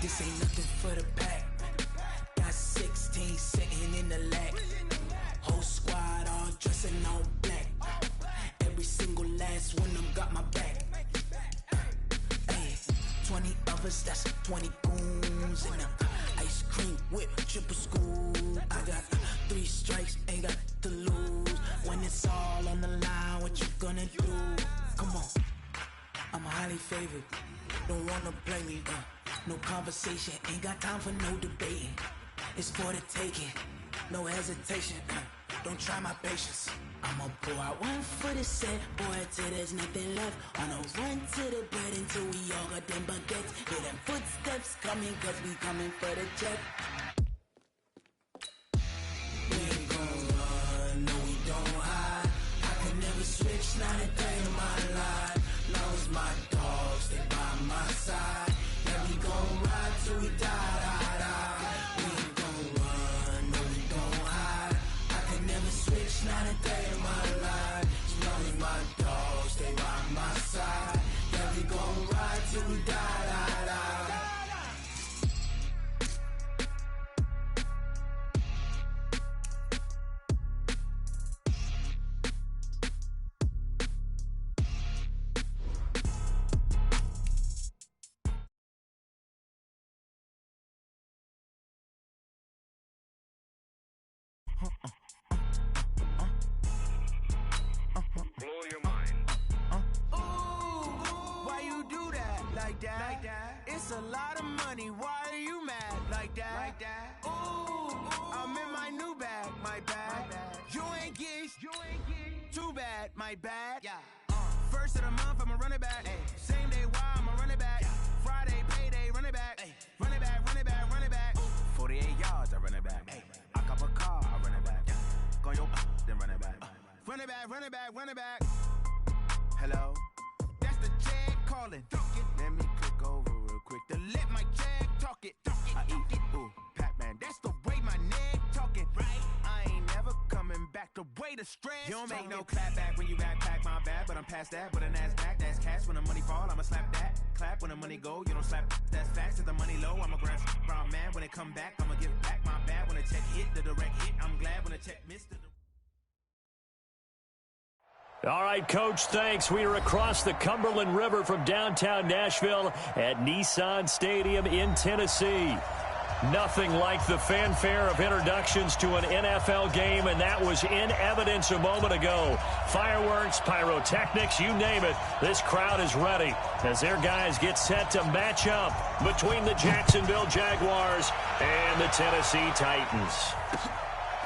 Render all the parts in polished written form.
This ain't nothing for the pack. Got 16 sitting in the lag. Whole squad all dressing all black. Every single last one of them got my back. Hey, 20 of us, that's 20 goons in the ice cream whip, triple scoop. I got 3 strikes, ain't got to lose. When it's all on the line, what you gonna do? Come on, I'm highly favored. Don't wanna play me, no conversation. Ain't got time for no debating. It's for the taking, no hesitation. Don't try my patience. I'ma pour out one for the set, boy, till there's nothing left. On a run to the bed until we all got them baguettes. Hear them footsteps coming, cause we coming for the jet. We ain't gon' run, no we don't hide. I can never switch, not a day in my life. Long as my dogs stay by my side. Yeah, we gon' ride till we die, die, die. We ain't gon' run, no we don't hide. I can never switch, not a day in my life. As long as my dogs stay by my side. Yeah, we gon' ride till we die, die, die. Blow your mind. Ooh, why you do that like that? It's a lot of money. Why are you mad like that? Ooh, I'm in my new bag, my bad. You ain't getting too bad, my bad. First of the month, I'ma run it back. Same day, why I'ma run it back. Friday, payday, run it back. Run it back, run it back, run it back. 48 yards, I run it back. I cop a car, I run it back. Go yo, then run it back. Run it back, run it back, run it back. Hello? That's the jag calling. Let me click over real quick to let my jag talk it. I eat it, ooh, Pac-Man. That's the way my neck talking. Right? I ain't never coming back the way the stress. You don't make no clap back when you backpack, my bad. But I'm past that with a NASDAQ. That's cash when the money fall, I'ma slap that. Clap when the money go, you don't slap. That's facts. If the money low, I'ma grab brown man. When it come back, I'ma give back my bad. When the check hit, the direct hit. I'm glad when the check missed the All right, Coach, thanks. We are across the Cumberland River from downtown Nashville at Nissan Stadium in Tennessee. Nothing like the fanfare of introductions to an NFL game, and that was in evidence a moment ago. Fireworks, pyrotechnics, you name it. This crowd is ready as their guys get set to match up between the Jacksonville Jaguars and the Tennessee Titans.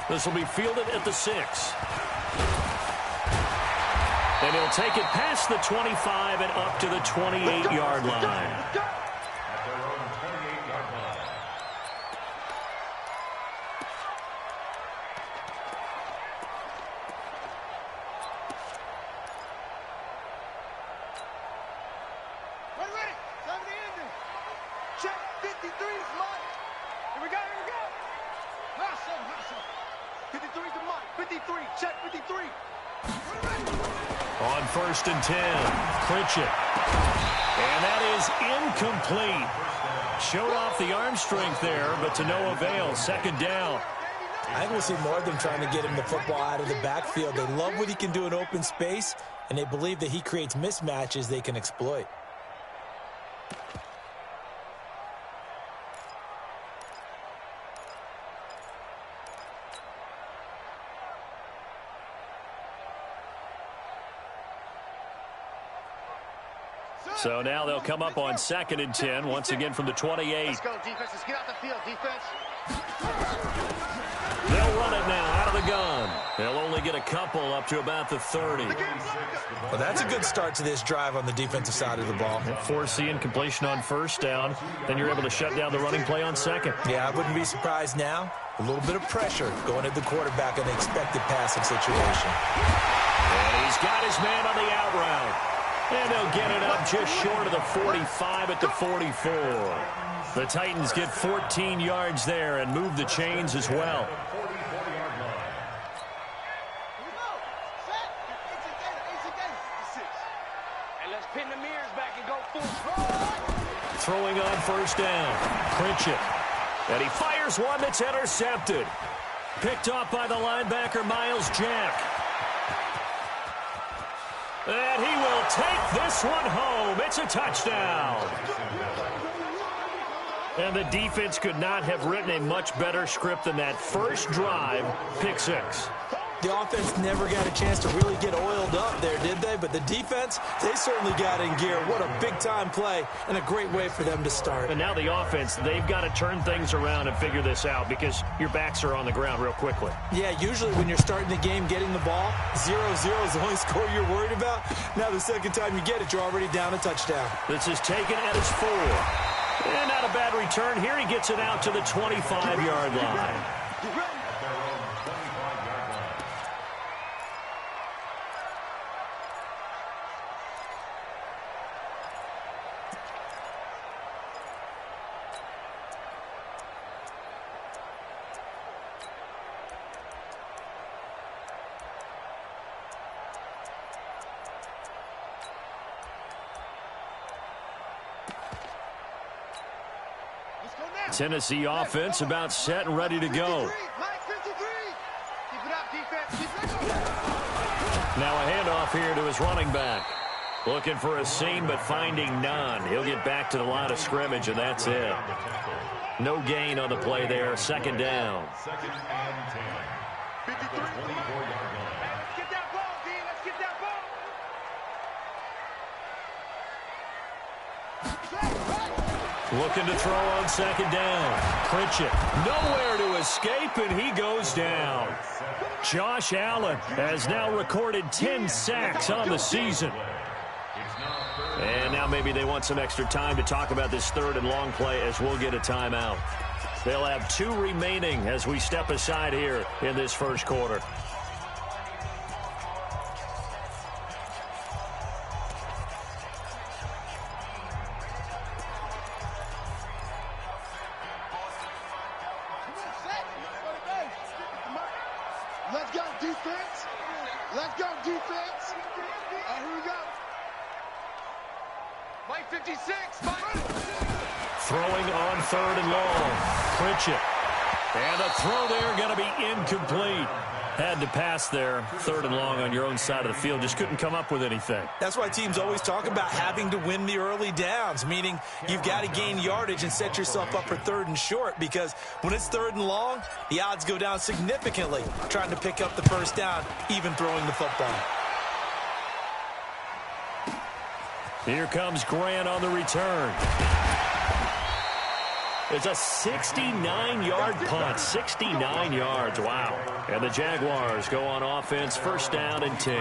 This will be fielded at the 6. And he'll take it past the 25 and up to the 28-yard line. At their own 28-yard line. Ready. Time to end it. Check 53 is Mike. Here we go. Hustle. 53 to Mike. 53. Check 53. On 1st and 10, Pritchett. And that is incomplete. Showed off the arm strength there, but to no avail. 2nd down. I think we'll see more of them trying to get him the football out of the backfield. They love what he can do in open space, and they believe that he creates mismatches they can exploit. So now they'll come up on 2nd and 10, once again from the 28. Let's go, defense. Let's get out the field, defense. They'll run it now out of the gun. They'll only get a couple up to about the 30. Well, that's a good start to this drive on the defensive side of the ball. Force the incompletion on 1st down. Then you're able to shut down the running play on 2nd. Yeah, I wouldn't be surprised now. A little bit of pressure going at the quarterback in an expected passing situation. And he's got his man on the out route. And they'll get it up just short of the 45 at the 44. The Titans get 14 yards there and move the chains as well. throwing on first down. Pritchett. And he fires one that's intercepted. Picked off by the linebacker, Miles Jack. And he will take this one home. It's a touchdown. And the defense could not have written a much better script than that first drive, pick six. The offense never got a chance to really get oiled up there, did they? But the defense, they certainly got in gear. What a big-time play and a great way for them to start. And now the offense, they've got to turn things around and figure this out because your backs are on the ground real quickly. Yeah, usually when you're starting the game getting the ball, 0-0 is the only score you're worried about. Now the second time you get it, you're already down a touchdown. This is taken at his 4. And not a bad return here. He gets it out to the 25-yard line. Tennessee offense about set and ready to go. Now a handoff here to his running back. Looking for a seam, but finding none. He'll get back to the line of scrimmage, and that's it. No gain on the play there. Second down. Second and 10. 24-yard line. Let's get that ball, D. Let's get that ball. Looking to throw on second down. Pritchett nowhere to escape, and he goes down. Josh Allen has now recorded 10 sacks on the season. And now maybe they want some extra time to talk about this third and long play as we'll get a timeout. They'll have 2 remaining as we step aside here in this first quarter. Let's go, defense. Let's go, defense. Here we go. Mike 56. Throwing on third and long. Pritchett. And a throw there going to be incomplete. Had to pass there. Third and long on your own side of the field. Just couldn't come up with anything. That's why teams always talk about having to win the early downs, meaning you've got to gain yardage and set yourself up for third and short, because when it's third and long, the odds go down significantly trying to pick up the first down, even throwing the football. Here comes Grant on the return. It's a 69-yard punt. 69 yards. Wow. And the Jaguars go on offense, first down and 10.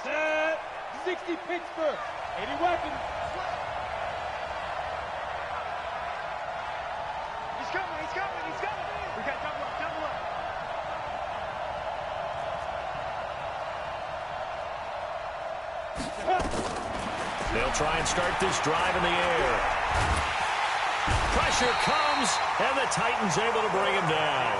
Set. 60 Pittsburgh. 80 weapons. He's coming. He's coming. He's coming. We got double up. Double up. They'll try and start this drive in the air. Pressure comes, and the Titans able to bring him down.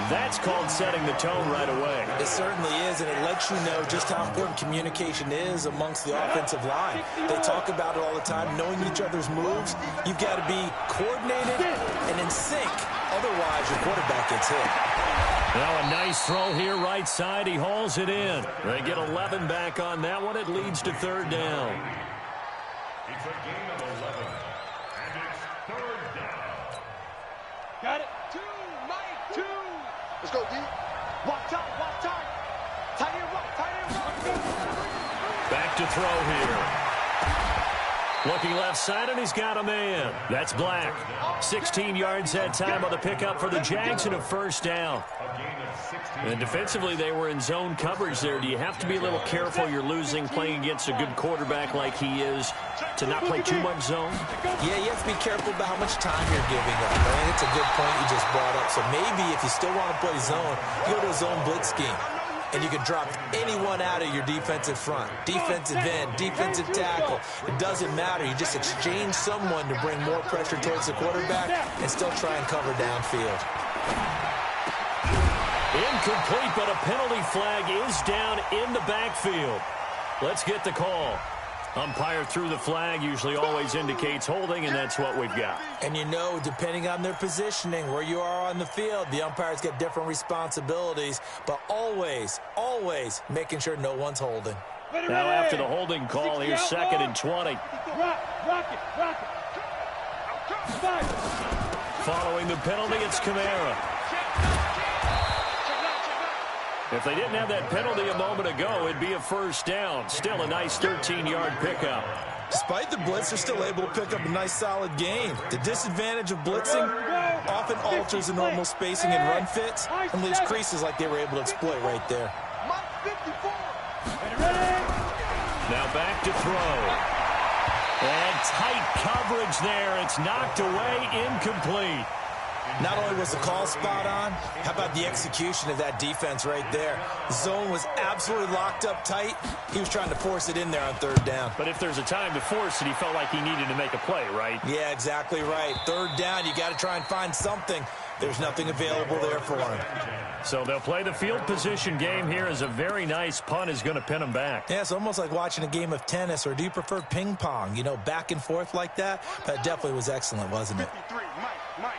That's called setting the tone right away. It certainly is, and it lets you know just how important communication is amongst the offensive line. They talk about it all the time, knowing each other's moves. You've got to be coordinated and in sync. Otherwise, your quarterback gets hit. Now a nice throw here right side. He hauls it in. They get 11 back on that one. It leads to third down. It's a gain of 11. And it's third down. Got it. 2, Mike. 2. Let's go, D. Walk time. Walk time. Tight end rock. Tight end rock. Back to throw here. Looking left side, and he's got a man. That's Black. 16 yards that time on the pickup for the Jags and a first down. And defensively, they were in zone coverage there. Do you have to be a little careful? You're losing playing against a good quarterback like he is to not play too much zone? Yeah, you have to be careful about how much time you're giving up. I mean, it's a good point you just brought up. So maybe if you still want to play zone, you go to a zone blitz scheme. And you can drop anyone out of your defensive front. Defensive end, defensive tackle. It doesn't matter. You just exchange someone to bring more pressure towards the quarterback and still try and cover downfield. Incomplete, but a penalty flag is down in the backfield. Let's get the call. Umpire threw the flag, usually always indicates holding, and that's what we've got. And you know, depending on their positioning, where you are on the field, the umpires get different responsibilities, but always, always making sure no one's holding. Now after the holding call, here's 2nd and 20. Rock it. Following the penalty, it's Kamara. If they didn't have that penalty a moment ago, it'd be a first down. Still a nice 13-yard pickup. Despite the blitz, they're still able to pick up a nice, solid gain. The disadvantage of blitzing often alters the normal spacing and run fits and leaves creases like they were able to exploit right there. Now back to throw. And tight coverage there. It's knocked away, incomplete. Not only was the call spot on, how about the execution of that defense right there? The zone was absolutely locked up tight. He was trying to force it in there on 3rd down. But if there's a time to force it, he felt like he needed to make a play, right? Yeah, exactly right. 3rd down, you got to try and find something. There's nothing available there for him. So they'll play the field position game here as a very nice punt is going to pin them back. Yeah, it's almost like watching a game of tennis, or do you prefer ping pong? You know, back and forth like that? That definitely was excellent, wasn't it? 53, Mike.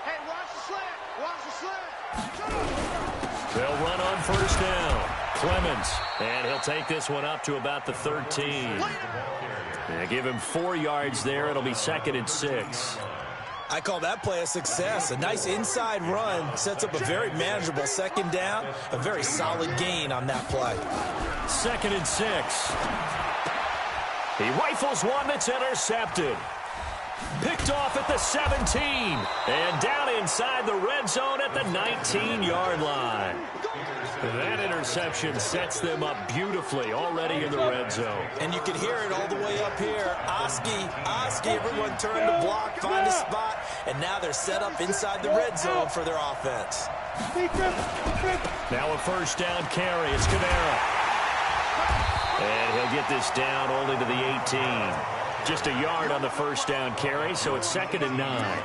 Hey, watch the slant. They'll run on 1st down. Clemens, and he'll take this one up to about the 13. They give him 4 yards there. It'll be 2nd and 6. I call that play a success. A nice inside run sets up a very manageable 2nd down. A very solid gain on that play. 2nd and 6. He rifles one that's intercepted. Picked off at the 17. And down inside the red zone at the 19-yard line. That interception sets them up beautifully already in the red zone. And you can hear it all the way up here. Oski, everyone turned to block, find a spot, and now they're set up inside the red zone for their offense. Now a 1st down carry. It's Kamara. And he'll get this down only to the 18. Just a yard on the 1st down carry, so it's 2nd and 9.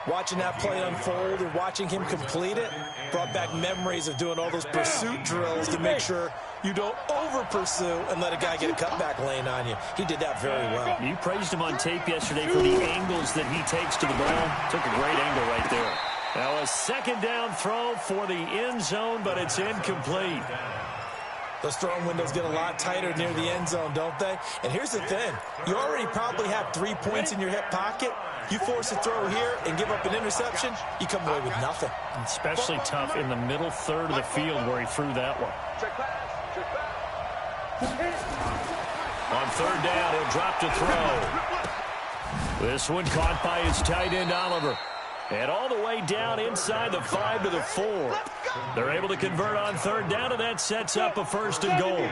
Watching that play unfold and watching him complete it brought back memories of doing all those pursuit drills to make sure you don't over-pursue and let a guy get a cutback lane on you. He did that very well. You praised him on tape yesterday for the angles that he takes to the ball. Took a great angle right there. Now a 2nd down throw for the end zone, but it's incomplete. Those throwing windows get a lot tighter near the end zone, don't they? And here's the thing. You already probably have 3 points in your hip pocket. You force a throw here and give up an interception, you come away with nothing. Especially tough in the middle 3rd of the field where he threw that one. On 3rd down, he'll drop to throw. This one caught by his tight end, Oliver. And all the way down inside the 5 to the 4. They're able to convert on 3rd down, and that sets up a 1st and goal.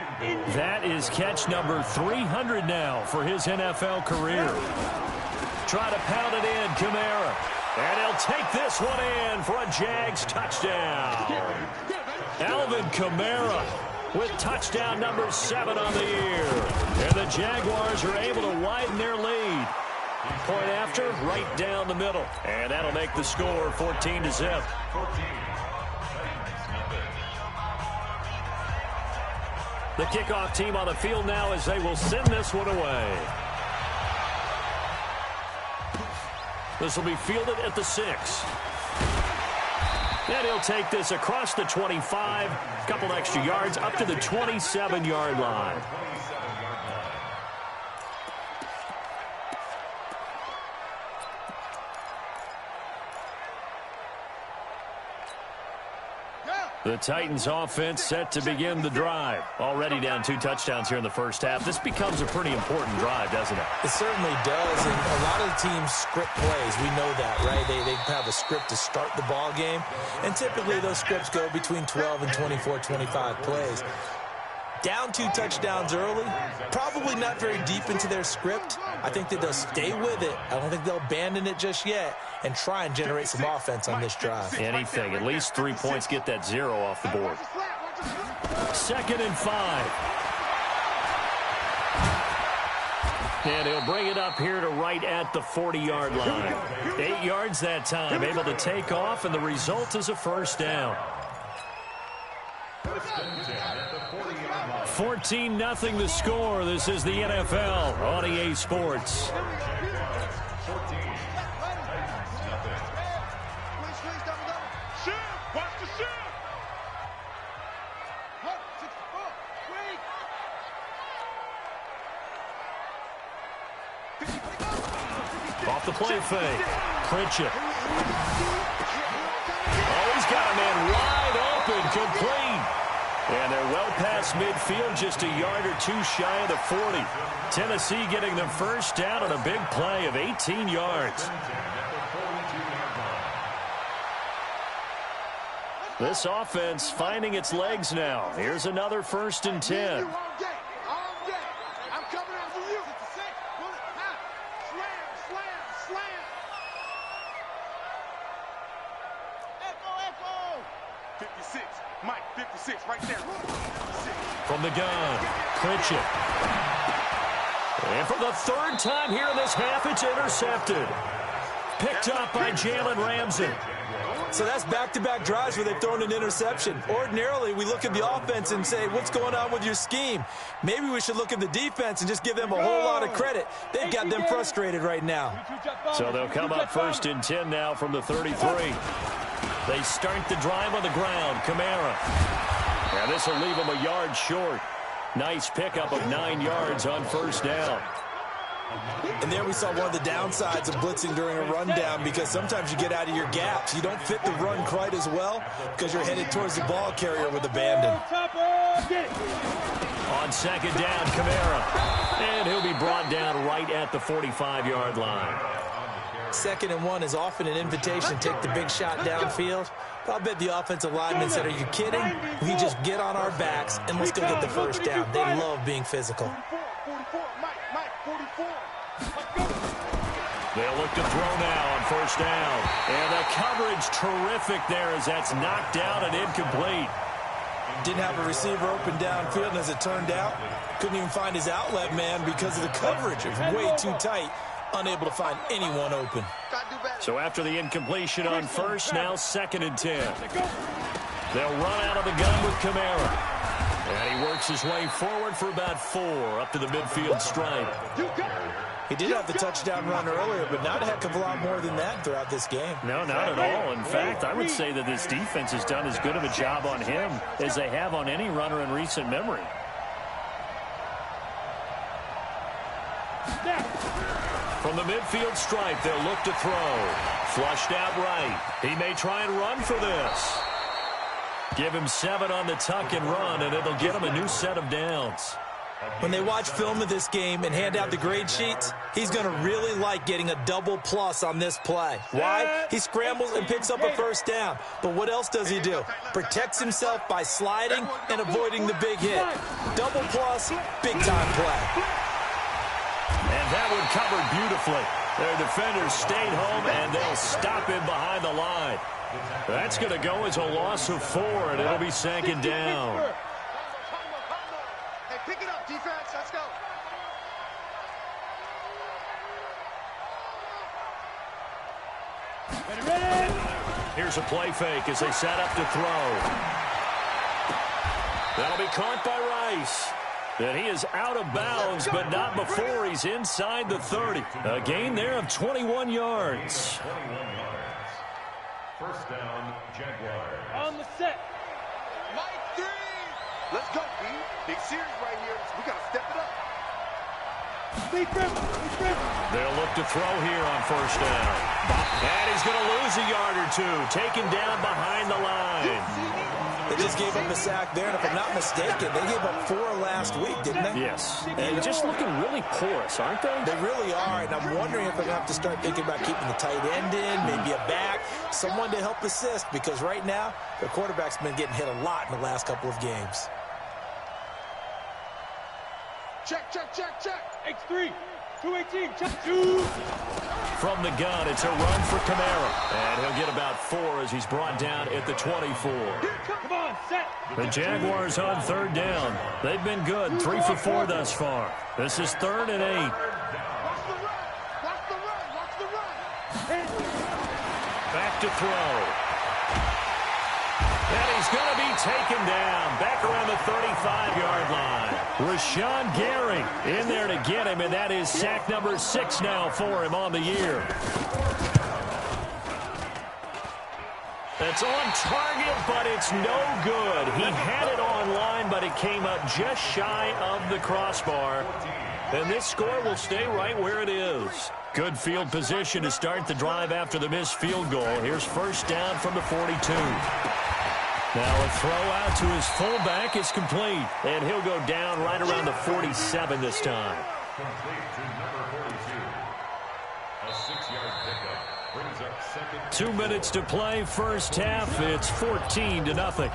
That is catch number 300 now for his NFL career. Try to pound it in, Kamara. And he'll take this one in for a Jags touchdown. Alvin Kamara with touchdown number 7 on the year. And the Jaguars are able to widen their lead. Point after, right down the middle. And that'll make the score 14-0. The kickoff team on the field now as they will send this one away. This will be fielded at the 6. And he'll take this across the 25, a couple extra yards, up to the 27-yard line. The Titans offense set to begin the drive. Already down 2 touchdowns here in the first half. This becomes a pretty important drive, doesn't it? It certainly does, and a lot of the teams script plays. We know that, right? They have a script to start the ball game, and typically those scripts go between 12 and 24, 25 plays. Down 2 touchdowns early, probably not very deep into their script. I think that they'll stay with it. I don't think they'll abandon it just yet and try and generate some offense on this drive. Anything, at least 3 points, get that 0 off the board. 2nd and 5. And he'll bring it up here to right at the 40-yard line. 8 yards that time, able to take off, and the result is a 1st down. 14-0 the score. This is the NFL on EA Sports. Off the play fake. Pritchett. Oh, he's got a man wide open, complete. And they're well past midfield, just a yard or two shy of the 40. Tennessee getting the first down on a big play of 18 yards. This offense finding its legs now. Here's another 1st and 10. Mike, 56, right there. 56. From the gun, Pritchett. And for the 3rd time here in this half, it's intercepted. Picked up by Jalen Ramsey. So that's back-to-back drives where they've thrown an interception. Ordinarily, we look at the offense and say, what's going on with your scheme? Maybe we should look at the defense and just give them a whole lot of credit. They've got them frustrated right now. So they'll come up 1st and 10 now from the 33. They start the drive on the ground. Kamara. And this will leave them a yard short. Nice pickup of 9 yards on 1st down. And there we saw one of the downsides of blitzing during a rundown, because sometimes you get out of your gaps. You don't fit the run quite as well because you're headed towards the ball carrier with abandon. On 2nd down, Kamara. And he'll be brought down right at the 45-yard line. 2nd and 1 is often an invitation to take the big shot downfield. But I'll bet the offensive linemen said, are you kidding? We just get on our backs and let's go get the 1st down. They love being physical. They'll look to throw now on 1st down. And the coverage terrific there as that's knocked down and incomplete. Didn't have a receiver open downfield, and as it turned out, couldn't even find his outlet man because of the coverage. It was way too tight. Unable to find anyone open. So after the incompletion on 1st, now 2nd and 10. They'll run out of the gun with Kamara. And he works his way forward for about 4 up to the midfield stripe. He did have the touchdown run earlier, but not a heck of a lot more than that throughout this game. No, not at all. In fact, I would say that this defense has done as good of a job on him as they have on any runner in recent memory. From the midfield stripe, they'll look to throw. Flushed out right. He may try and run for this. Give him 7 on the tuck and run, and it'll get him a new set of downs. When they watch film of this game and hand out the grade sheets, he's going to really like getting a double plus on this play. Why? He scrambles and picks up a 1st down. But what else does he do? Protects himself by sliding and avoiding the big hit. Double plus, big-time play. And that one covered beautifully. Their defenders stayed home, and they'll stop him behind the line. That's going to go as a loss of 4, and it'll be 2nd down. Hey, pick it up, defense. Let's go. Here's a play fake as they set up to throw. That'll be caught by Rice. And he is out of bounds, but not before he's inside the 30. A gain there of 21 yards. 21 yards. 1st down, Jaguars. On the set. Mike 3. Let's go, B. Big series right here. We got to step it up. They'll look to throw here on 1st down. And he's going to lose a yard or 2. Taken down behind the line. They just gave up a sack there, and if I'm not mistaken, they gave up 4 last week, didn't they? Yes. And just looking really porous, aren't they? They really are, and I'm wondering if they're going to have to start thinking about keeping the tight end in, maybe a back, someone to help assist, because right now, their quarterback's been getting hit a lot in the last couple of games. Check, check, check, check. X3, 218, check, 2. From the gun, it's a run for Kamara. And he'll get about 4 as he's brought down at the 24. Come on, set. The Jaguars on 3rd down. They've been good, 3 for 4 thus far. This is 3rd and 8. Watch the run. Watch the run. Watch the run. Back to throw. And he's going to be taken down back around the 35-yard line. Rashawn Gary in there to get him, and that is sack number 6 now for him on the year. That's on target, but it's no good. He had it on line, but it came up just shy of the crossbar. And this score will stay right where it is. Good field position to start the drive after the missed field goal. Here's first down from the 42. Now a throw out to his fullback is complete. And he'll go down right around the 47 this time. Complete to number 42. A 6-yard pickup. Brings up second. 2 minutes to play, first half. It's 14-0.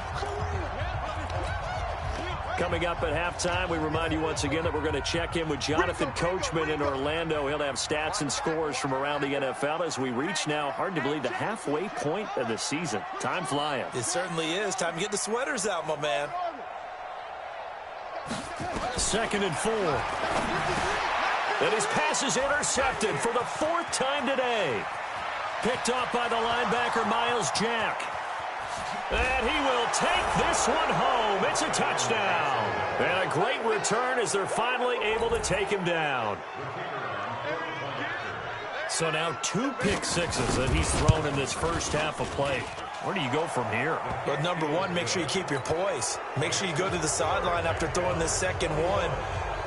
Coming up at halftime, we remind you once again that we're going to check in with Jonathan Coachman in Orlando. He'll have stats and scores from around the NFL as we reach now, hard to believe, the halfway point of the season. Time flying. It certainly is. Time to get the sweaters out, my man. 2nd and 4. And his pass is intercepted for the 4th time today. Picked off by the linebacker, Miles Jack. And he will take this one home. It's a touchdown. And a great return as they're finally able to take him down. So now 2 pick sixes that he's thrown in this first half of play. Where do you go from here? Well, number one, make sure you keep your poise. Make sure you go to the sideline after throwing this second one,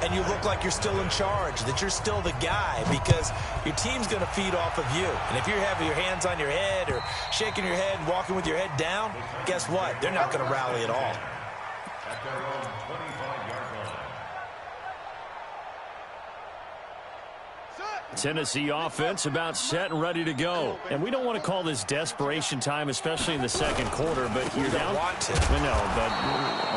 and you look like you're still in charge, that you're still the guy, because your team's going to feed off of you. And if you're having your hands on your head or shaking your head and walking with your head down, guess what? They're not going to rally at all. At their own 25-yard line. Tennessee offense about set and ready to go. And we don't want to call this desperation time, especially in the second quarter, but you're down. Want to. No, but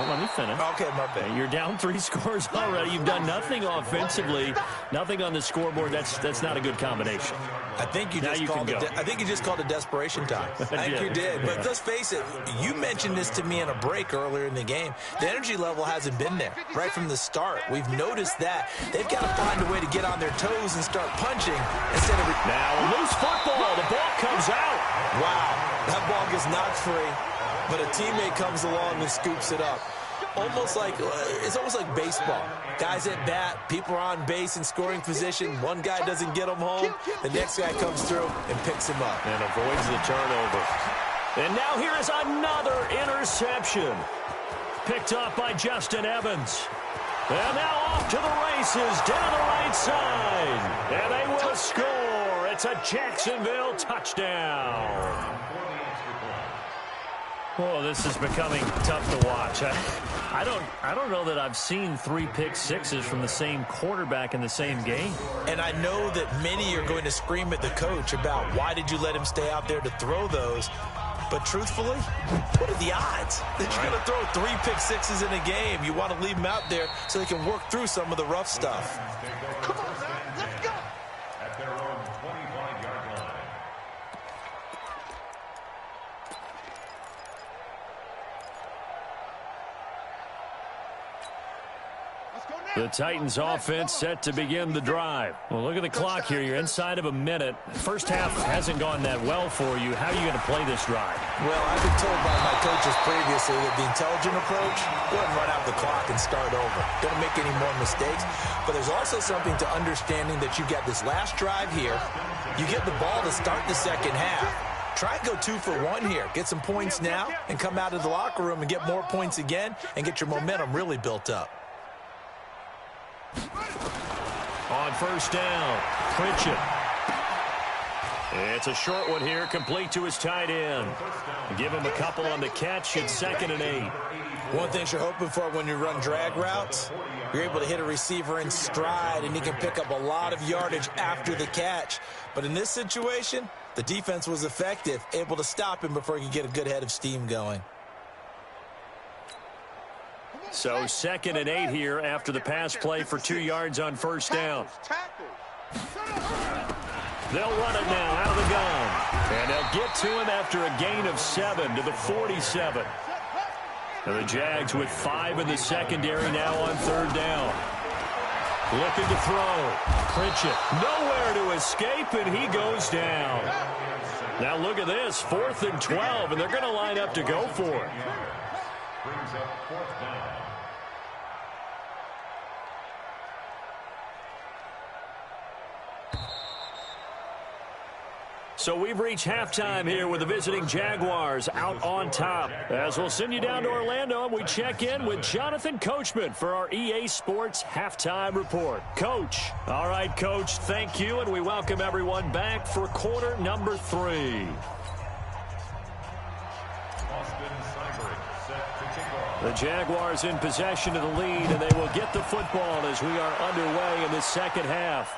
let me finish. Okay, my bad. You're down 3 scores already. You've done nothing offensively, nothing on the scoreboard. That's not a good combination. I think you just called it desperation time. I think you did. But let's face it, you mentioned this to me in a break earlier in the game. The energy level hasn't been there right from the start. We've noticed that. They've got to find a way to get on their toes and start punching instead of... Now, loose football. The ball comes out. Wow. That ball gets knocked free, but a teammate comes along and scoops it up. It's almost like baseball. Guys at bat, people are on base in scoring position. One guy doesn't get him home. The next guy comes through and picks him up. And avoids the turnover. And now here is another interception. Picked up by Justin Evans. And now off to the races down the right side. And they will score. It's a Jacksonville touchdown. Oh, this is becoming tough to watch. I don't know that I've seen 3 pick sixes from the same quarterback in the same game. And I know that many are going to scream at the coach about why did you let him stay out there to throw those. But truthfully, what are the odds that you're going to throw 3 pick sixes in a game? You want to leave them out there so they can work through some of the rough stuff. Come on, let's go. At their own 25-yard line. The Titans offense set to begin the drive. Well, look at the clock here. You're inside of a minute. First half hasn't gone that well for you. How are you going to play this drive? Well, I've been told by my coaches previously that the intelligent approach, go ahead and run out the clock and start over. Don't make any more mistakes. But there's also something to understanding that you got this last drive here. You get the ball to start the second half. Try and go 2 for 1 here. Get some points now and come out of the locker room and get more points again and get your momentum really built up. On first down, Pritchett. It's a short one here, complete to his tight end. Give him a couple on the catch. It's 2nd and 8. One thing you're hoping for when you run drag routes, you're able to hit a receiver in stride, and he can pick up a lot of yardage after the catch. But in this situation, the defense was effective, able to stop him before he could get a good head of steam going. So 2nd and 8 here after the pass play for 2 yards on first down. They'll run it now out of the gun. And they'll get to him after a gain of 7 to the 47. And the Jags with 5 in the secondary now on 3rd down. Looking to throw. Pritchett nowhere to escape, and he goes down. Now look at this, 4th and 12, and they're going to line up to go for it. Brings up 4th down. So we've reached halftime here with the visiting Jaguars out on top. As we'll send you down to Orlando, and we check in with Jonathan Coachman for our EA Sports Halftime Report. Coach. All right, Coach, thank you, and we welcome everyone back for quarter number 3. The Jaguars in possession of the lead, and they will get the football as we are underway in the second half.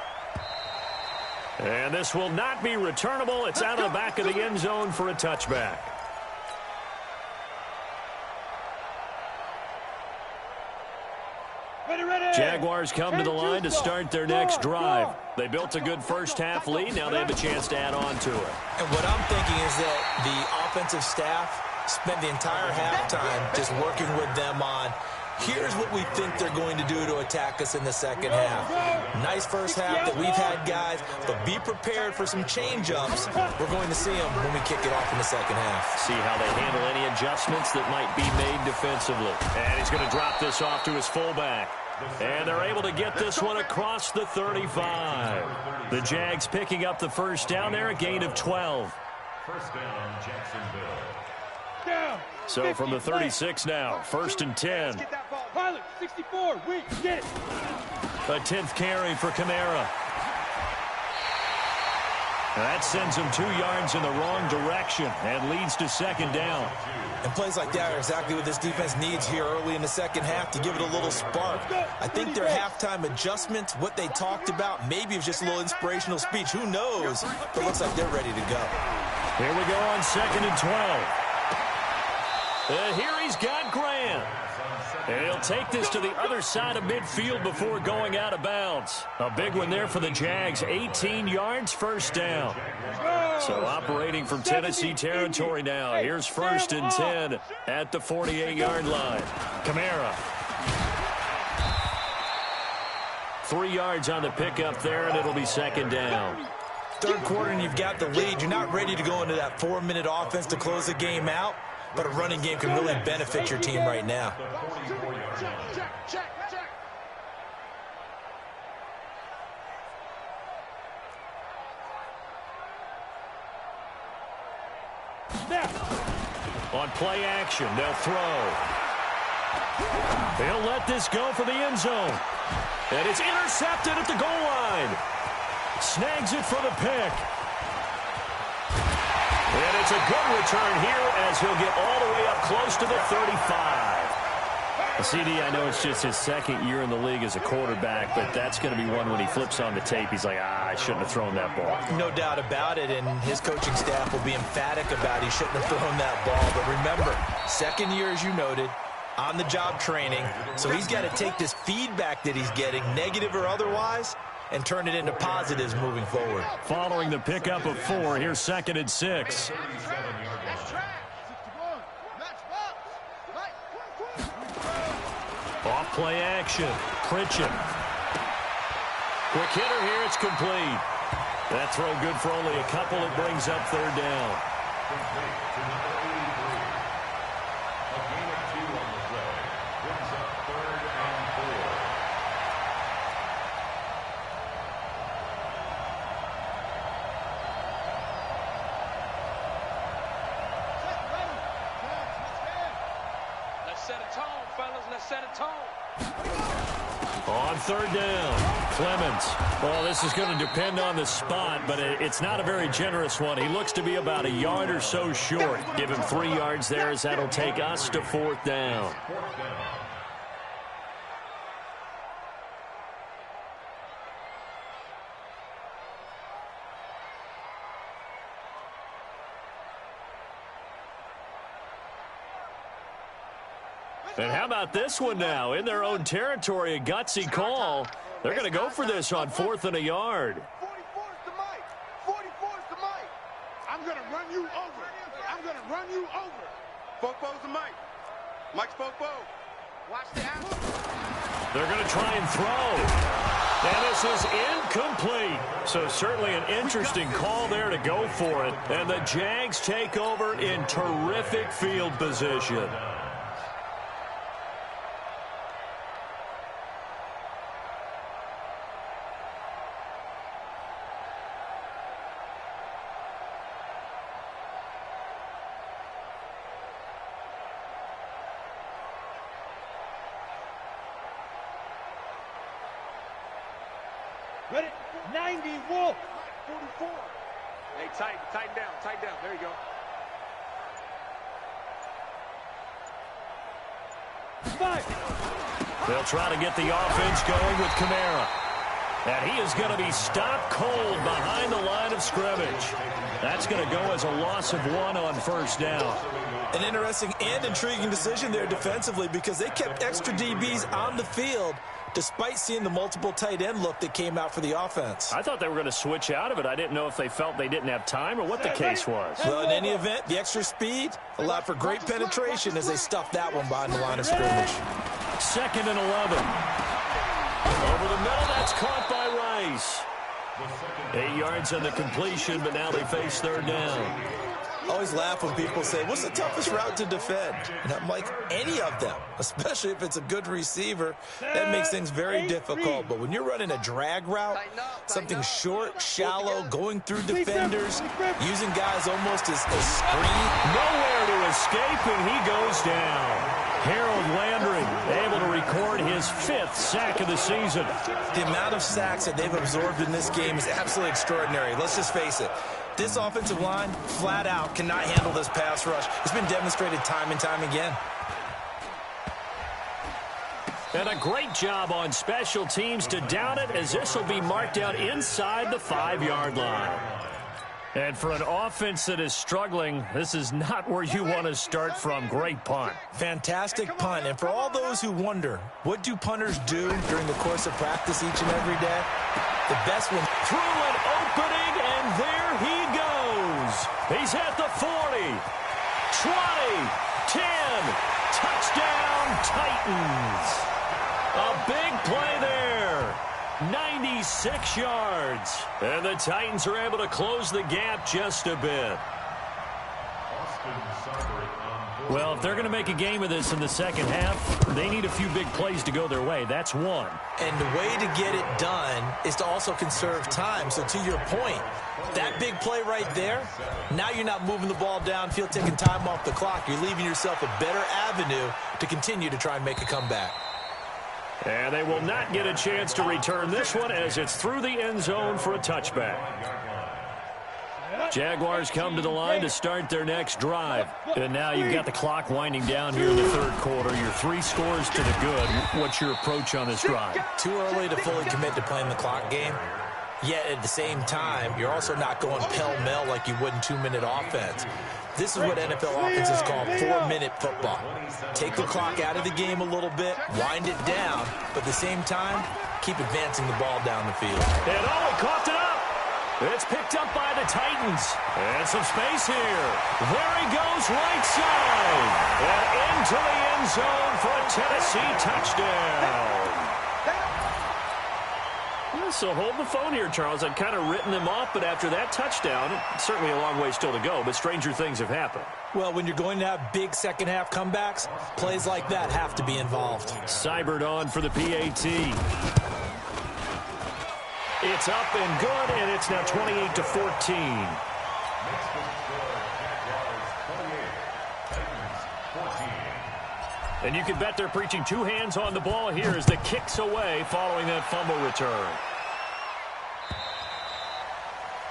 And this will not be returnable. It's out of the back of the end zone for a touchback. Jaguars come to the line to start their next drive. They built a good first-half lead. Now they have a chance to add on to it. And what I'm thinking is that the offensive staff spent the entire halftime just working with them on, here's what we think they're going to do to attack us in the second half. Nice first half that we've had, guys, but be prepared for some change-ups. We're going to see them when we kick it off in the second half. See how they handle any adjustments that might be made defensively. And he's going to drop this off to his fullback. And they're able to get this one across the 35. The Jags picking up the first down there, a gain of 12. First down, Jacksonville. So from the 36 now, 1st and 10. Get that ball. Pilot, 64, we get it. A 10th carry for Kamara. That sends him 2 yards in the wrong direction and leads to second down. And plays like that are exactly what this defense needs here early in the second half to give it a little spark. I think their halftime adjustment, what they talked about, maybe it was just a little inspirational speech. Who knows? But it looks like they're ready to go. Here we go on 2nd and 12. Here he's got Grant. And he'll take this to the other side of midfield before going out of bounds. A big one there for the Jags. 18 yards, first down. So operating from Tennessee territory now. Here's 1st and 10 at the 48-yard line. Kamara. 3 yards on the pickup there, and it'll be second down. Third quarter and you've got the lead. You're not ready to go into that 4-minute offense to close the game out. But a running game can really benefit your team right now. On play action, they'll throw. They'll let this go for the end zone. And it's intercepted at the goal line. Snags it for the pick. And it's a good return here as he'll get all the way up close to the 35. CD, I know it's just his second year in the league as a quarterback, but that's going to be one when he flips on the tape. He's like, I shouldn't have thrown that ball. No doubt about it, and his coaching staff will be emphatic about he shouldn't have thrown that ball. But remember, second year, as you noted, on-the-job training, so he's got to take this feedback that he's getting, negative or otherwise, and turn it into positives moving forward. Following the pickup of 4, here's 2nd and 6. Off play action. Pritchett. Quick hitter here. It's complete. That throw good for only a couple. It brings up third down. On third down, Clemens. Well, this is going to depend on the spot, but it's not a very generous one. He looks to be about a yard or so short. Give him 3 yards there as that'll take us to 4th down. And how about this one now? In their own territory, a gutsy call. They're going to go for this on 4th and a yard. 44's the mic. 44's the mic. I'm going to run you over. I'm going to run you over. Fofo's the mic. Mike's Fofo. Watch the action. They're going to try and throw. And this is incomplete. So certainly an interesting call there to go for it. And the Jags take over in terrific field position. Ready? 90, Wolf. 44. Hey, tighten down. There you go. They'll try to get the offense going with Kamara. And he is going to be stopped cold behind the line of scrimmage. That's going to go as a loss of 1 on first down. An interesting and intriguing decision there defensively because they kept extra DBs on the field despite seeing the multiple tight end look that came out for the offense. I thought they were going to switch out of it. I didn't know if they felt they didn't have time or what the case was. Well, in any event, the extra speed allowed for great penetration as they stuffed that one behind the line of scrimmage. 2nd and 11. Over the middle, that's caught by Rice. 8 yards on the completion, but now they face 3rd down. I always laugh when people say, what's the toughest route to defend? And I'm like, any of them, especially if it's a good receiver. That makes things very difficult. But when you're running a drag route, something short, shallow, going through defenders, using guys almost as a screen. Nowhere to escape, and he goes down. Harold Landry able to record his 5th sack of the season. The amount of sacks that they've absorbed in this game is absolutely extraordinary. Let's just face it. This offensive line, flat out, cannot handle this pass rush. It's been demonstrated time and time again. And a great job on special teams to down it, as this will be marked out inside the 5-yard line. And for an offense that is struggling, this is not where you want to start from. Great punt. Fantastic punt. And for all those who wonder, what do punters do during the course of practice each and every day? The best one. Through an opening, and there he goes. He's at the 40, 20, 10. Touchdown, Titans. A big play there. 96 yards. And the Titans are able to close the gap just a bit. Well, if they're going to make a game of this in the second half, they need a few big plays to go their way. That's one. And the way to get it done is to also conserve time. So to your point, that big play right there, now you're not moving the ball downfield, taking time off the clock. You're leaving yourself a better avenue to continue to try and make a comeback. And they will not get a chance to return this one as it's through the end zone for a touchback. Jaguars come to the line to start their next drive. And now you've got the clock winding down here in the 3rd quarter. You're 3 scores to the good. What's your approach on this drive? Too early to fully commit to playing the clock game. Yet at the same time, you're also not going pell-mell like you would in 2-minute offense. This is what NFL offenses call 4-minute football. Take the clock out of the game a little bit, wind it down, but at the same time, keep advancing the ball down the field. And he coughed it up. It's picked up by the Titans. And some space here. There he goes right side. And into the end zone for a Tennessee touchdown. So hold the phone here, Charles. I'd kind of written them off, but after that touchdown, certainly a long way still to go, but stranger things have happened. Well, when you're going to have big second-half comebacks, plays like that have to be involved. Seibert on for the PAT. It's up and good, and it's now 28-14. And you can bet they're preaching 2 hands on the ball here as the kick's away following that fumble return.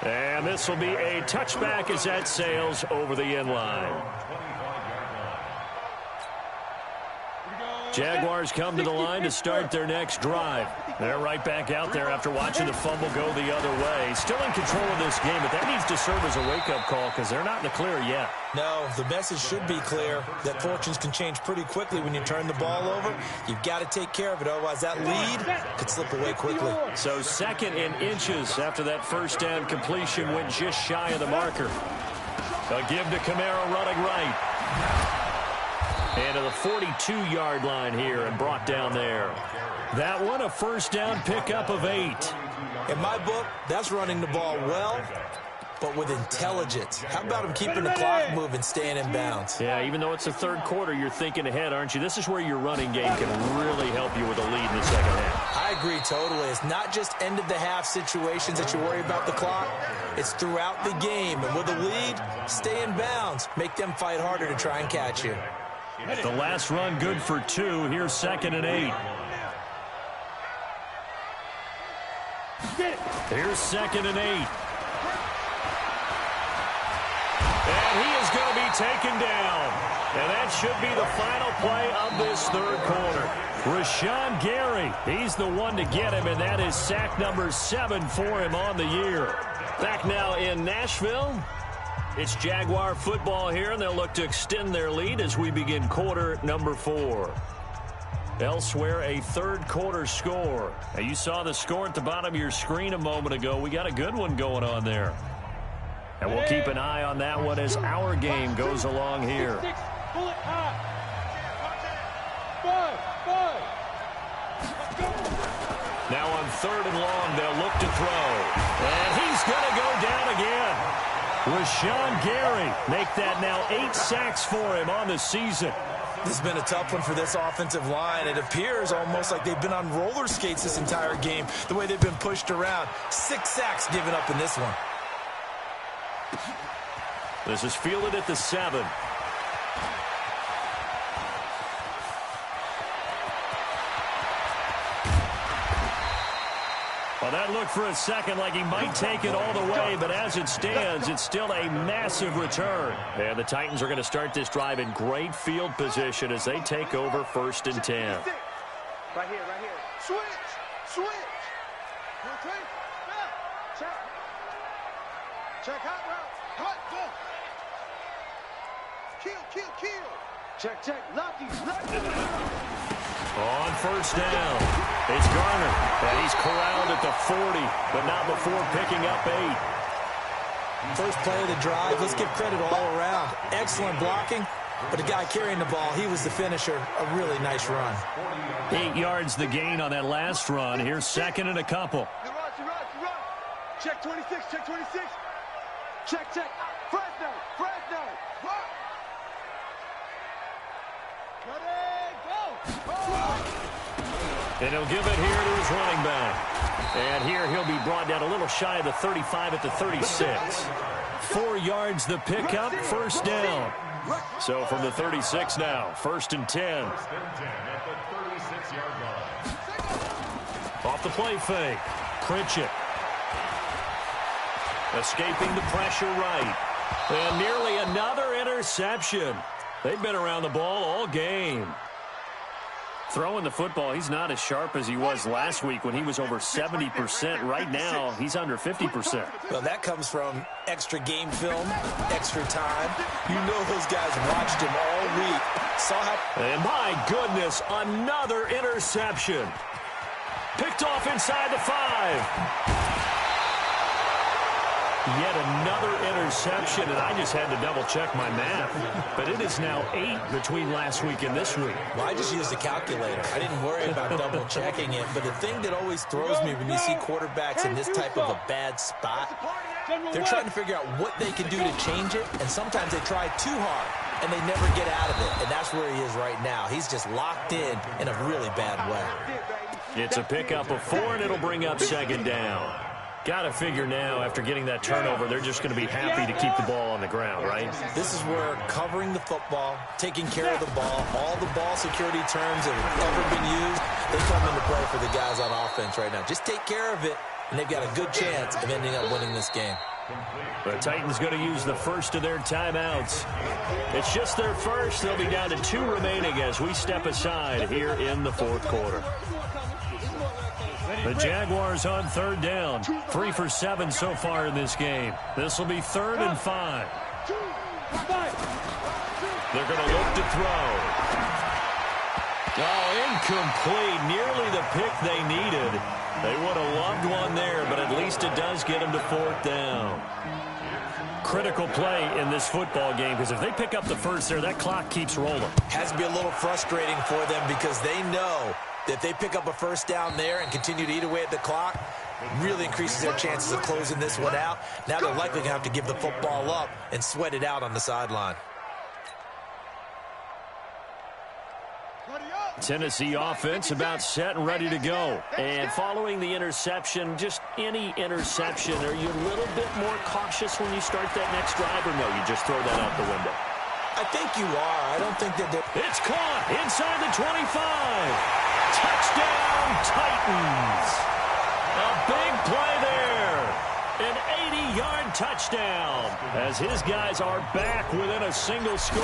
And this will be a touchback as that sails over the end line. Jaguars come to the line to start their next drive. They're right back out there after watching the fumble go the other way. Still in control of this game, but that needs to serve as a wake-up call because they're not in the clear yet. No, the message should be clear that fortunes can change pretty quickly when you turn the ball over. You've got to take care of it, otherwise that lead could slip away quickly. So 2nd and inches after that first down completion went just shy of the marker. A give to Kamara running right. And to the 42-yard line here and brought down there. That one a first down pickup of 8. In my book, that's running the ball well, but with intelligence. How about him keeping the clock moving, staying in bounds? Yeah, even though it's the 3rd quarter, you're thinking ahead, aren't you? This is where your running game can really help you with a lead in the second half. I agree totally. It's not just end-of-the-half situations that you worry about the clock. It's throughout the game. And with a lead, stay in bounds. Make them fight harder to try and catch you. The last run good for 2. Here's 2nd and 8. Here's 2nd and 8. And he is going to be taken down. And that should be the final play of this third quarter. Rashawn Gary, he's the one to get him, and that is sack number 7 for him on the year. Back now in Nashville. It's Jaguar football here, and they'll look to extend their lead as we begin quarter number 4. Elsewhere, a third quarter score. Now, you saw the score at the bottom of your screen a moment ago. We got a good one going on there. And we'll keep an eye on that one as our game goes along here. Now on 3rd and long, they'll look to throw. And he's going to go down again. Rashawn Gary make that now 8 sacks for him on the season. This has been a tough one for this offensive line. It appears almost like they've been on roller skates this entire game, the way they've been pushed around. 6 sacks given up in this one. This is fielded at the 7. Well, that looked for a second like he might take it all the way, but as it stands, it's still a massive return. And the Titans are going to start this drive in great field position as they take over 1st and 10. Right here, right here. Switch. Okay. Check. Check hot route. Hot, go. Kill. Check. Lucky. On 1st down, it's Garner, and he's corralled at the 40, but not before picking up 8. First play of the drive, let's give credit all around. Excellent blocking, but the guy carrying the ball, he was the finisher. A really nice run. 8 yards the gain on that last run. Here's 2nd and a couple. You run. Check 26. Check. Fresno. And he'll give it here to his running back. And here he'll be brought down a little shy of the 35 at the 36. 4 yards the pickup, 1st down. So from the 36 now, 1st and 10. Off the play fake. Pritchett. Escaping the pressure right. And nearly another interception. They've been around the ball all game. Throwing the football, he's not as sharp as he was last week when he was over 70%. Right now, he's under 50%. Well, that comes from extra game film, extra time. You know those guys watched him all week. Saw how... And my goodness, another interception. Picked off inside the 5. Yet another interception, and I just had to double-check my math. But it is now 8 between last week and this week. Well, I just used a calculator. I didn't worry about double-checking it. But the thing that always throws me when you see quarterbacks in this type of a bad spot, they're trying to figure out what they can do to change it, and sometimes they try too hard, and they never get out of it. And that's where he is right now. He's just locked in a really bad way. It's a pickup of 4, and it'll bring up 2nd down. Got to figure now, after getting that turnover, they're just going to be happy to keep the ball on the ground, right? This is where covering the football, taking care of the ball, all the ball security terms that have ever been used, they come into play for the guys on offense right now. Just take care of it, and they've got a good chance of ending up winning this game. The Titans going to use the first of their timeouts. It's just their first. They'll be down to 2 remaining as we step aside here in the 4th quarter. The Jaguars on 3rd down. 3 for 7 so far in this game. This will be 3rd and 5. They're going to look to throw. Oh, incomplete. Nearly the pick they needed. They would have loved one there, but at least it does get them to 4th down. Critical play in this football game, because if they pick up the first there, that clock keeps rolling. Has to be a little frustrating for them because they know that if they pick up a 1st down there and continue to eat away at the clock, really increases their chances of closing this one out. Now they're likely going to have to give the football up and sweat it out on the sideline. Tennessee offense about set and ready to go. And following the interception, just any interception, are you a little bit more cautious when you start that next drive, or no, you just throw that out the window? I think you are. I don't think that they're... It's caught inside the 25. Touchdown, Titans. A big play there. An 80-yard touchdown as his guys are back within a single score.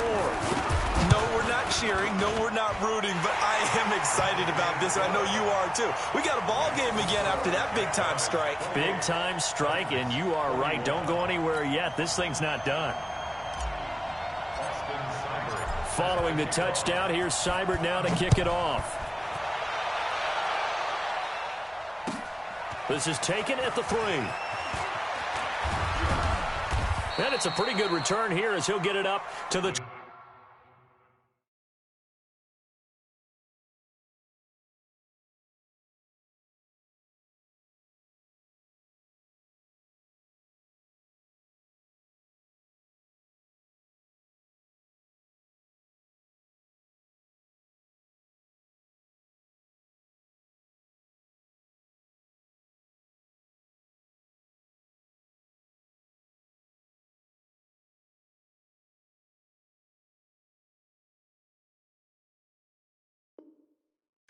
No, we're not cheering. No, we're not rooting, but I am excited about this, and I know you are too. We got a ball game again after that big-time strike. Big-time strike, and you are right. Don't go anywhere yet. This thing's not done. Following the touchdown, here's Seibert now to kick it off. This is taken at the 3. And it's a pretty good return here as he'll get it up to the...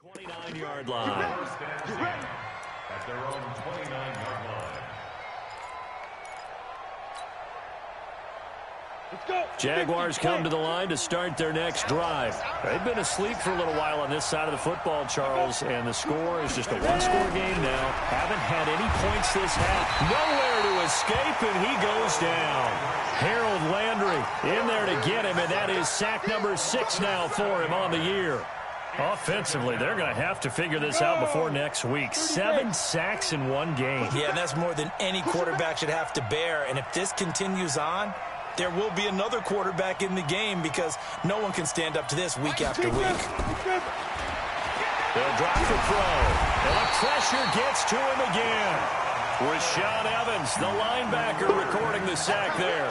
'29-yard line. At their own 29-yard line. Let's go. Jaguars come to the line to start their next drive. They've been asleep for a little while on this side of the football, Charles, and the score is just a one-score game now. Haven't had any points this half. Nowhere to escape, and he goes down. Harold Landry in there to get him, and that is sack number 6 now for him on the year. Offensively, they're going to have to figure this out before next week. 7 sacks in one game. Yeah, and that's more than any quarterback should have to bear. And if this continues on, there will be another quarterback in the game because no one can stand up to this week after week. They'll drop the throw. And the pressure gets to him again. Rashaan Evans, the linebacker, recording the sack there.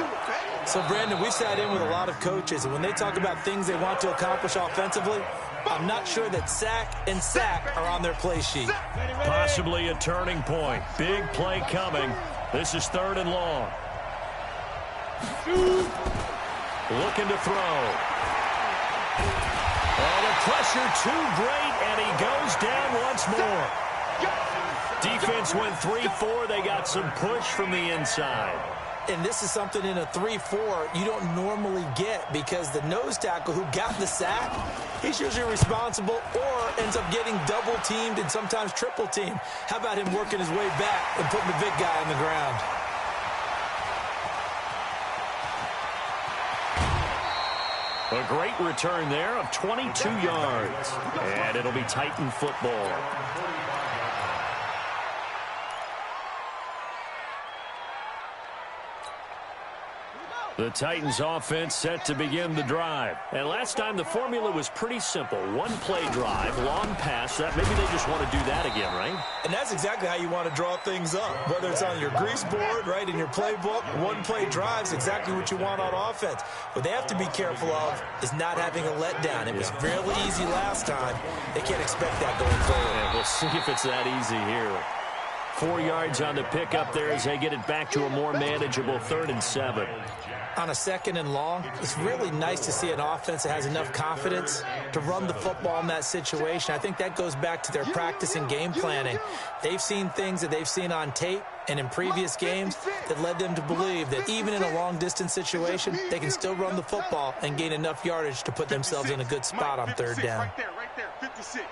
So, Brandon, we've sat in with a lot of coaches, and when they talk about things they want to accomplish offensively, I'm not sure that sack and sack are on their play sheet. Possibly a turning point. Big play coming. This is 3rd and long. Looking to throw. Oh, the pressure too great, and he goes down once more. Defense went 3-4. They got some push from the inside. And this is something in a 3-4 you don't normally get because the nose tackle who got the sack, he's usually responsible or ends up getting double-teamed and sometimes triple-teamed. How about him working his way back and putting the big guy on the ground? A great return there of 22 yards. And it'll be Titan football. The Titans offense set to begin the drive. And last time the formula was pretty simple. One play drive, long pass. That maybe they just want to do that again, right? And that's exactly how you want to draw things up. Whether it's on your grease board, right, in your playbook, one play drive's exactly what you want on offense. What they have to be careful of is not having a letdown. It was fairly easy last time. They can't expect that going forward. And we'll see if it's that easy here. 4 yards on the pickup there as they get it back to a more manageable 3rd and 7. On a 2nd and long, it's really nice to see an offense that has enough confidence to run the football in that situation. I think that goes back to their practice and game planning. They've seen things that they've seen on tape and in previous games that led them to believe that even in a long-distance situation, they can still run the football and gain enough yardage to put themselves in a good spot on 3rd down. Right there, 56.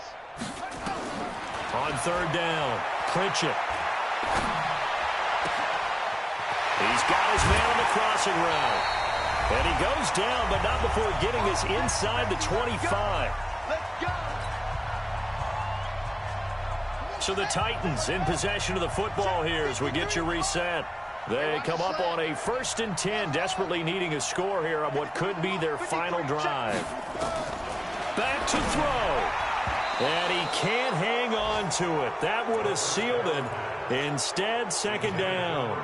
On 3rd down, Pritchett. He's got his man on the crossing route. And he goes down, but not before getting us inside the 25. So the Titans in possession of the football here as we get you reset. They come up on a 1st and 10, desperately needing a score here on what could be their final drive. Back to throw. And he can't hang on to it. That would have sealed it. Instead, 2nd down.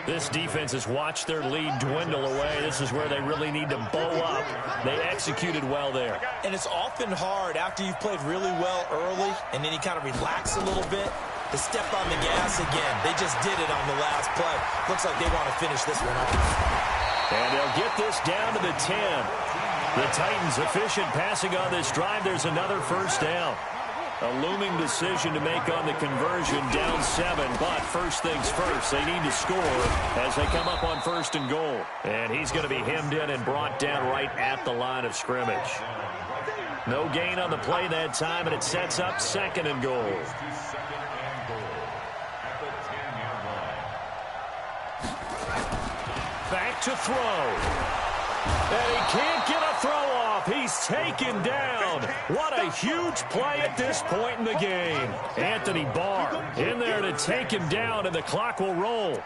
This defense has watched their lead dwindle away. This is where they really need to bow up. They executed well there. And it's often hard after you've played really well early and then you kind of relax a little bit to step on the gas again. They just did it on the last play. Looks like they want to finish this one off. And they'll get this down to the 10. The Titans efficient passing on this drive. There's another 1st down. A looming decision to make on the conversion, down 7. But first things first, they need to score as they come up on 1st and goal. And he's going to be hemmed in and brought down right at the line of scrimmage. No gain on the play that time, and it sets up 2nd and goal. Back to throw. And he can't get a throw off. He's taken down. What a huge play at this point in the game. Anthony Barr in there to take him down, and the clock will roll.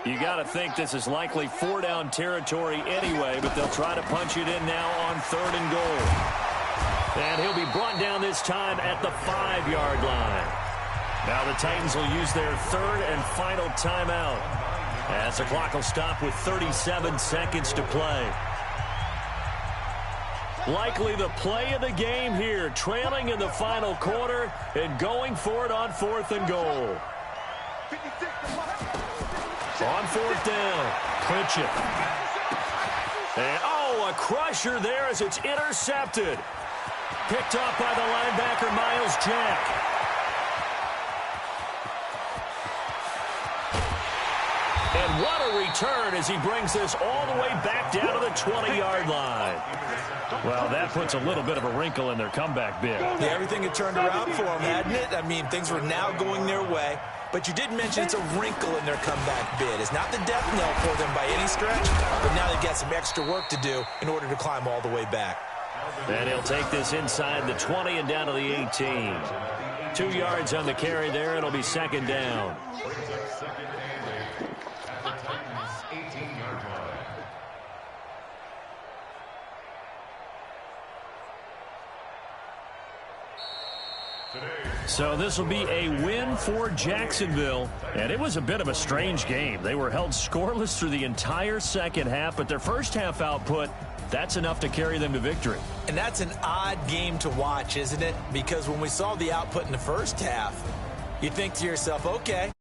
You got to think this is likely 4-down territory anyway, but they'll try to punch it in now on 3rd and goal. And he'll be brought down this time at the 5-yard line. Now the Titans will use their 3rd and final timeout, as the clock will stop with 37 seconds to play. Likely the play of the game here, trailing in the final quarter and going for it on 4th and goal. On 4th down, Pritchett. And, a crusher there as it's intercepted. Picked up by the linebacker, Miles Jack. And what a return as he brings this all the way back down to the 20-yard line. Well, that puts a little bit of a wrinkle in their comeback bid. Yeah, everything had turned around for them, hadn't it? I mean, things were now going their way. But you did mention it's a wrinkle in their comeback bid. It's not the death knell for them by any stretch, but now they've got some extra work to do in order to climb all the way back. And he'll take this inside the 20 and down to the 18. 2 yards on the carry there. It'll be 2nd down. So this will be a win for Jacksonville, and it was a bit of a strange game. They were held scoreless through the entire second half, but their first half output, that's enough to carry them to victory. And that's an odd game to watch, isn't it? Because when we saw the output in the first half, you think to yourself, okay,